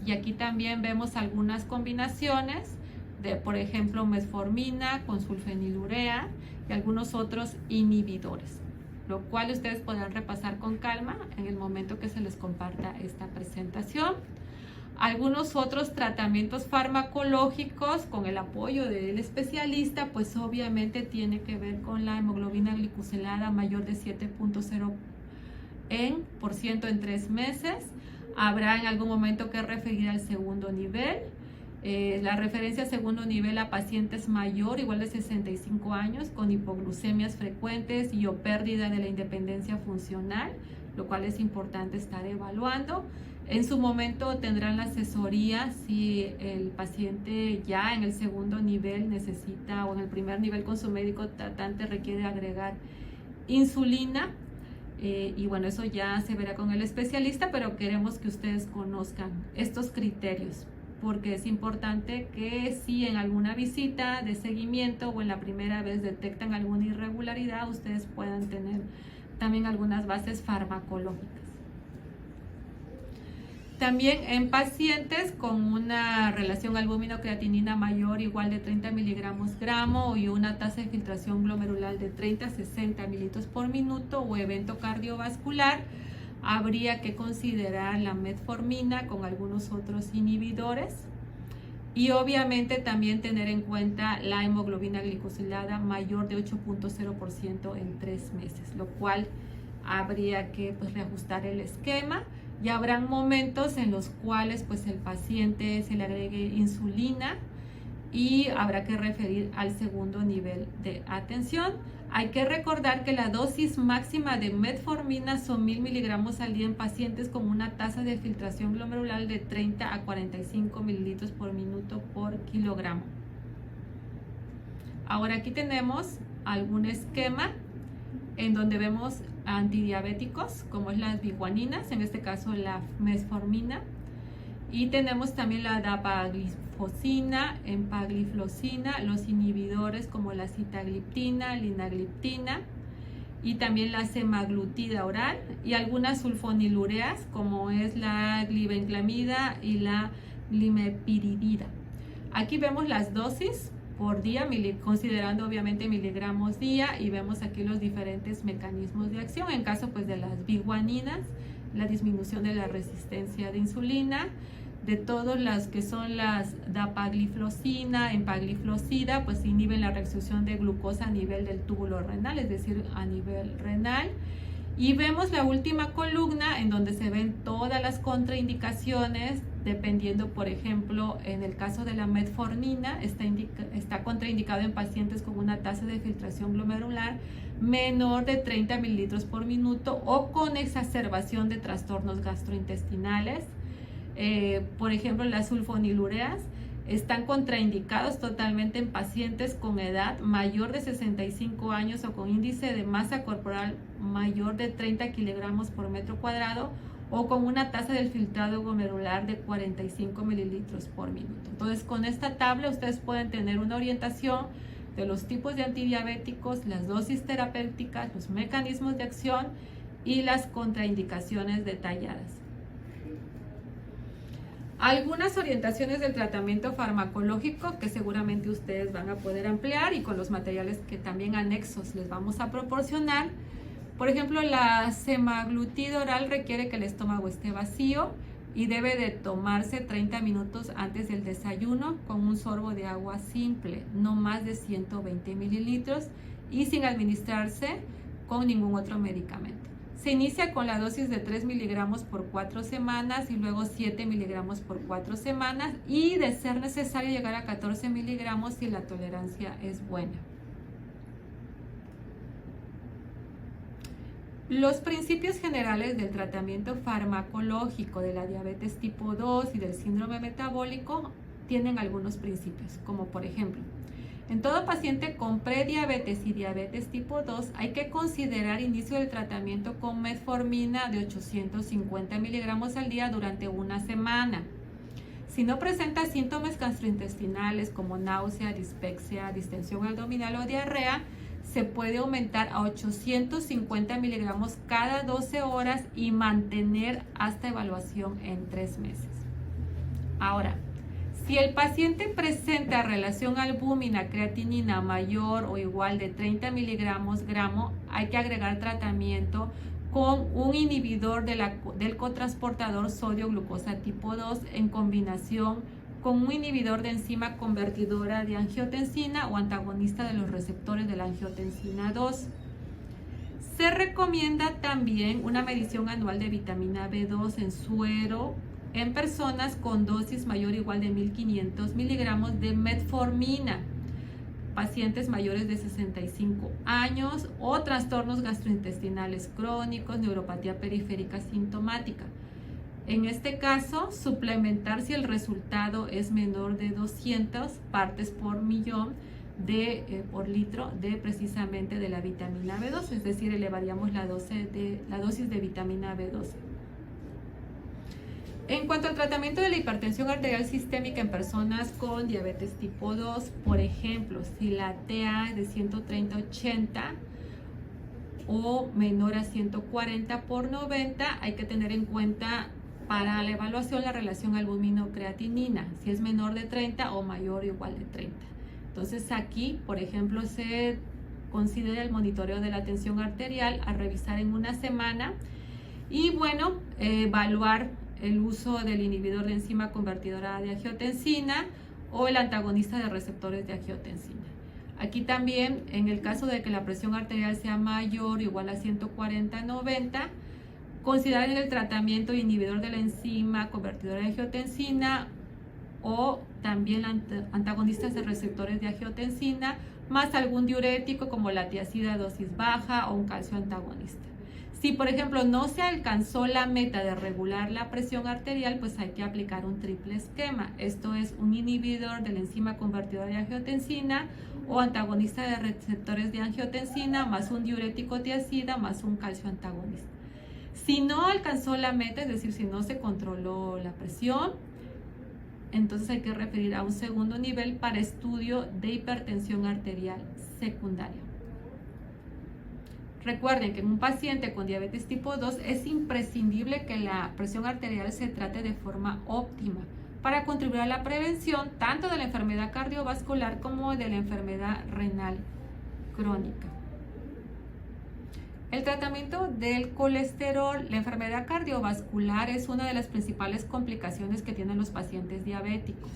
Y aquí también vemos algunas combinaciones de, por ejemplo, metformina con sulfenilurea y algunos otros inhibidores, lo cual ustedes podrán repasar con calma en el momento que se les comparta esta presentación. Algunos otros tratamientos farmacológicos con el apoyo del especialista, pues obviamente tiene que ver con la hemoglobina glicosilada mayor de 7.0% en 3 meses. Habrá en algún momento que referir al segundo nivel. La referencia a segundo nivel a pacientes mayor, igual de 65 años, con hipoglucemias frecuentes y o pérdida de la independencia funcional, lo cual es importante estar evaluando. En su momento tendrán la asesoría si el paciente ya en el segundo nivel necesita o en el primer nivel con su médico tratante requiere agregar insulina. Y bueno, eso ya se verá con el especialista, pero queremos que ustedes conozcan estos criterios porque es importante que si en alguna visita de seguimiento o en la primera vez detectan alguna irregularidad, ustedes puedan tener también algunas bases farmacológicas. También en pacientes con una relación albúmino-creatinina mayor o igual de 30 miligramos gramo y una tasa de filtración glomerular de 30 a 60 mililitros por minuto o evento cardiovascular, habría que considerar la metformina con algunos otros inhibidores y obviamente también tener en cuenta la hemoglobina glicosilada mayor de 8.0% en 3 meses, lo cual habría que reajustar el esquema. Y habrán momentos en los cuales el paciente se le agregue insulina y habrá que referir al segundo nivel de atención. Hay que recordar que la dosis máxima de metformina son 1000 miligramos al día en pacientes con una tasa de filtración glomerular de 30 a 45 mililitros por minuto por kilogramo. Ahora aquí tenemos algún esquema en donde vemos antidiabéticos como es las biguaninas, en este caso la metformina, y tenemos también la dapaglifosina, empagliflozina, los inhibidores como la sitagliptina, linagliptina y también la semaglutida oral y algunas sulfonilureas como es la glibenclamida y la glimepiridina. Aquí vemos las dosis por día, considerando obviamente miligramos día, y vemos aquí los diferentes mecanismos de acción. En caso de las biguaninas, la disminución de la resistencia de insulina, de todas las que son las dapagliflozina, empagliflozida, inhiben la reabsorción de glucosa a nivel del túbulo renal, es decir, a nivel renal. Y vemos la última columna en donde se ven todas las contraindicaciones, dependiendo, por ejemplo, en el caso de la metformina, está contraindicado en pacientes con una tasa de filtración glomerular menor de 30 mililitros por minuto o con exacerbación de trastornos gastrointestinales. Por ejemplo, las sulfonilureas están contraindicados totalmente en pacientes con edad mayor de 65 años o con índice de masa corporal mayor de 30 kilogramos por metro cuadrado o con una tasa del filtrado glomerular de 45 mililitros por minuto. Entonces, con esta tabla ustedes pueden tener una orientación de los tipos de antidiabéticos, las dosis terapéuticas, los mecanismos de acción y las contraindicaciones detalladas. Algunas orientaciones del tratamiento farmacológico que seguramente ustedes van a poder ampliar y con los materiales que también anexos les vamos a proporcionar. Por ejemplo, la semaglutida oral requiere que el estómago esté vacío y debe de tomarse 30 minutos antes del desayuno con un sorbo de agua simple, no más de 120 mililitros y sin administrarse con ningún otro medicamento. Se inicia con la dosis de 3 miligramos por 4 semanas y luego 7 miligramos por 4 semanas y de ser necesario llegar a 14 miligramos si la tolerancia es buena. Los principios generales del tratamiento farmacológico de la diabetes tipo 2 y del síndrome metabólico tienen algunos principios, como por ejemplo, en todo paciente con prediabetes y diabetes tipo 2 hay que considerar inicio del tratamiento con metformina de 850 miligramos al día durante una semana. Si no presenta síntomas gastrointestinales como náusea, dispepsia, distensión abdominal o diarrea, se puede aumentar a 850 miligramos cada 12 horas y mantener hasta evaluación en 3 meses. Ahora, si el paciente presenta relación albúmina-creatinina mayor o igual de 30 miligramos gramo, hay que agregar tratamiento con un inhibidor del cotransportador sodio-glucosa tipo 2 en combinación con un inhibidor de enzima convertidora de angiotensina o antagonista de los receptores de la angiotensina 2. Se recomienda también una medición anual de vitamina B2 en suero en personas con dosis mayor o igual de 1500 miligramos de metformina, pacientes mayores de 65 años o trastornos gastrointestinales crónicos, neuropatía periférica sintomática. En este caso, suplementar si el resultado es menor de 200 partes por millón por litro de precisamente de la vitamina B12, es decir, elevaríamos la dosis de vitamina B12. En cuanto al tratamiento de la hipertensión arterial sistémica en personas con diabetes tipo 2, por ejemplo, si la TA es de 130/80 o menor a 140/90, hay que tener en cuenta para la evaluación la relación albumina-creatinina, si es menor de 30 o mayor o igual de 30. Entonces aquí, por ejemplo, se considera el monitoreo de la tensión arterial a revisar en una semana y bueno, evaluar el uso del inhibidor de enzima convertidora de angiotensina o el antagonista de receptores de angiotensina. Aquí también, en el caso de que la presión arterial sea mayor o igual a 140/90, considerar el tratamiento de inhibidor de la enzima convertidora de angiotensina o también antagonistas de receptores de angiotensina, más algún diurético como la tiazida a dosis baja o un calcio antagonista. Si, por ejemplo, no se alcanzó la meta de regular la presión arterial, pues hay que aplicar un triple esquema. Esto es un inhibidor de la enzima convertidora de angiotensina o antagonista de receptores de angiotensina, más un diurético tiazida, más un calcio antagonista. Si no alcanzó la meta, es decir, si no se controló la presión, entonces hay que referir a un segundo nivel para estudio de hipertensión arterial secundaria. Recuerden que en un paciente con diabetes tipo 2 es imprescindible que la presión arterial se trate de forma óptima para contribuir a la prevención tanto de la enfermedad cardiovascular como de la enfermedad renal crónica. El tratamiento del colesterol, la enfermedad cardiovascular es una de las principales complicaciones que tienen los pacientes diabéticos.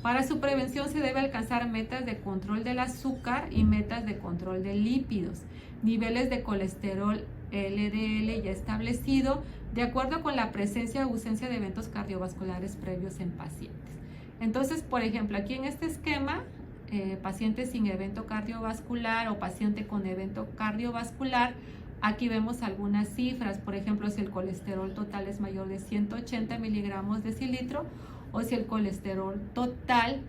Para su prevención se debe alcanzar metas de control del azúcar y metas de control de lípidos, niveles de colesterol LDL ya establecido, de acuerdo con la presencia o ausencia de eventos cardiovasculares previos en pacientes. Entonces, por ejemplo, aquí en este esquema, paciente sin evento cardiovascular o paciente con evento cardiovascular, aquí vemos algunas cifras, por ejemplo, si el colesterol total es mayor de 180 miligramos decilitro o si el colesterol total,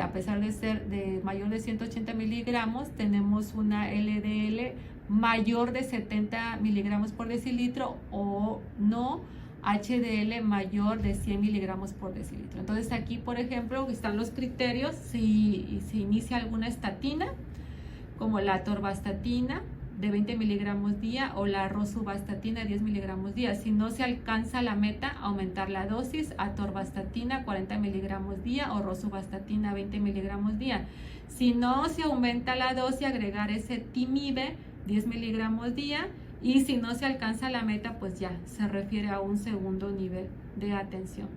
a pesar de ser de mayor de 180 miligramos, tenemos una LDL mayor de 70 miligramos por decilitro o no, HDL mayor de 100 miligramos por decilitro. Entonces aquí, por ejemplo, están los criterios si se inicia alguna estatina, como la atorvastatina de 20 miligramos día o la rosuvastatina de 10 miligramos día. Si no se alcanza la meta, aumentar la dosis, atorvastatina 40 miligramos día o rosuvastatina 20 miligramos día. Si no se aumenta la dosis, agregar ese timide 10 miligramos día, y si no se alcanza la meta, pues ya se refiere a un segundo nivel de atención.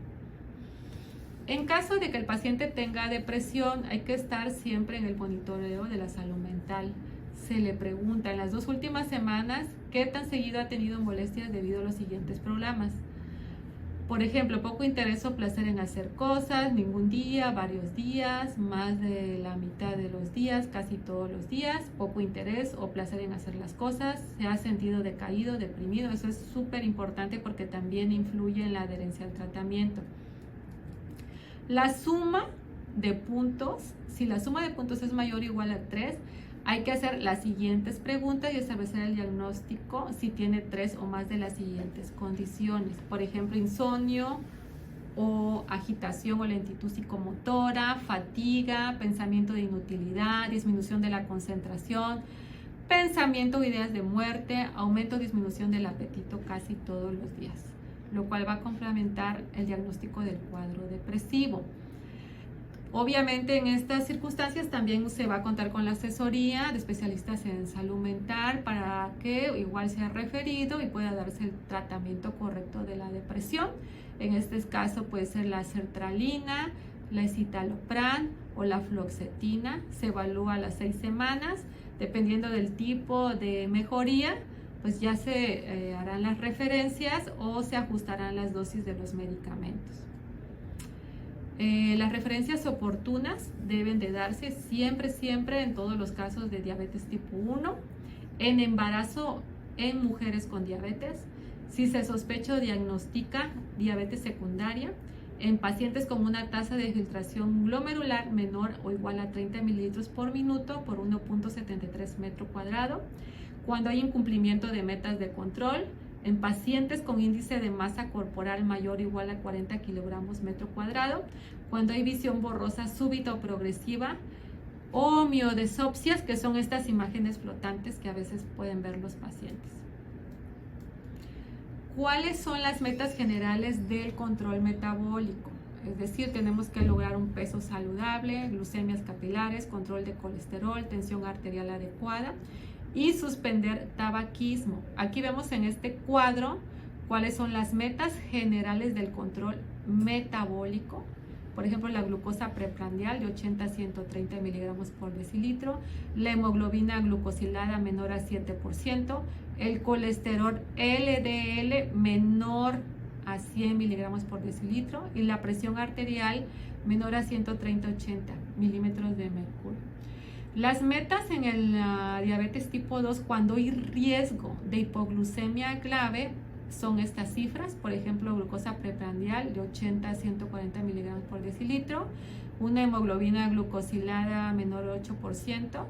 En caso de que el paciente tenga depresión, hay que estar siempre en el monitoreo de la salud mental. Se le pregunta en las 2 últimas semanas qué tan seguido ha tenido molestias debido a los siguientes problemas. Por ejemplo, poco interés o placer en hacer cosas, ningún día, varios días, más de la mitad de los días, casi todos los días, poco interés o placer en hacer las cosas, se ha sentido decaído, deprimido. Eso es súper importante porque también influye en la adherencia al tratamiento. La suma de puntos, si la suma de puntos es mayor o igual a 3, hay que hacer las siguientes preguntas y establecer el diagnóstico si tiene 3 o más de las siguientes condiciones. Por ejemplo, insomnio o agitación o lentitud psicomotora, fatiga, pensamiento de inutilidad, disminución de la concentración, pensamiento o ideas de muerte, aumento o disminución del apetito casi todos los días, lo cual va a complementar el diagnóstico del cuadro depresivo. Obviamente en estas circunstancias también se va a contar con la asesoría de especialistas en salud mental para que igual sea referido y pueda darse el tratamiento correcto de la depresión. En este caso puede ser la sertralina, la escitalopram o la fluoxetina. Se evalúa a las 6 semanas. Dependiendo del tipo de mejoría, pues ya se harán las referencias o se ajustarán las dosis de los medicamentos. Las referencias oportunas deben de darse siempre en todos los casos de diabetes tipo 1, en embarazo en mujeres con diabetes, si se sospecha o diagnostica diabetes secundaria, en pacientes con una tasa de filtración glomerular menor o igual a 30 mililitros por minuto por 1.73 metro cuadrado, cuando hay incumplimiento de metas de control, en pacientes con índice de masa corporal mayor o igual a 40 kilogramos metro cuadrado, cuando hay visión borrosa súbita o progresiva, o miodesopsias, que son estas imágenes flotantes que a veces pueden ver los pacientes. ¿Cuáles son las metas generales del control metabólico? Es decir, tenemos que lograr un peso saludable, glucemias capilares, control de colesterol, tensión arterial adecuada y suspender tabaquismo. Aquí vemos en este cuadro cuáles son las metas generales del control metabólico. Por ejemplo, la glucosa preprandial de 80 a 130 miligramos por decilitro, la hemoglobina glucosilada menor a 7%, el colesterol LDL menor a 100 miligramos por decilitro y la presión arterial menor a 130-80 milímetros de mercurio. Las metas en el diabetes tipo 2 cuando hay riesgo de hipoglucemia grave son estas cifras, por ejemplo, glucosa preprandial de 80 a 140 miligramos por decilitro, una hemoglobina glucosilada menor a 8%,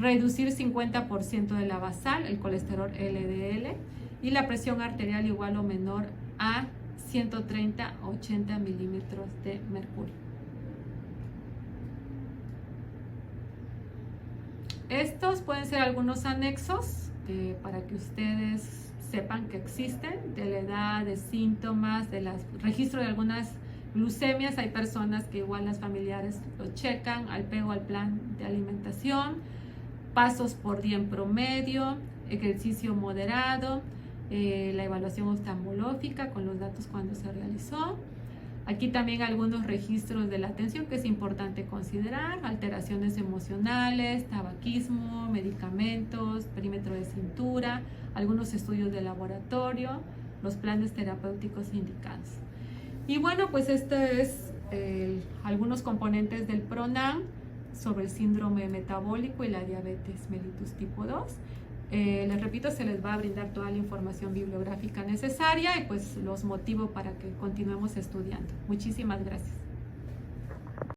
reducir 50% de la basal, el colesterol LDL, y la presión arterial igual o menor a 130 a 80 milímetros de mercurio. Estos pueden ser algunos anexos para que ustedes sepan que existen, de la edad, de síntomas, de los registros de algunas glucemias. Hay personas que igual las familiares lo checan, al apego al plan de alimentación, pasos por día en promedio, ejercicio moderado, la evaluación oftalmológica con los datos cuando se realizó. Aquí también algunos registros de la atención que es importante considerar, alteraciones emocionales, tabaquismo, medicamentos, perímetro de cintura, algunos estudios de laboratorio, los planes terapéuticos indicados. Y bueno, pues este es algunos componentes del PRONAM sobre el síndrome metabólico y la diabetes mellitus tipo 2. Les repito, se les va a brindar toda la información bibliográfica necesaria y pues los motivo para que continuemos estudiando. Muchísimas gracias.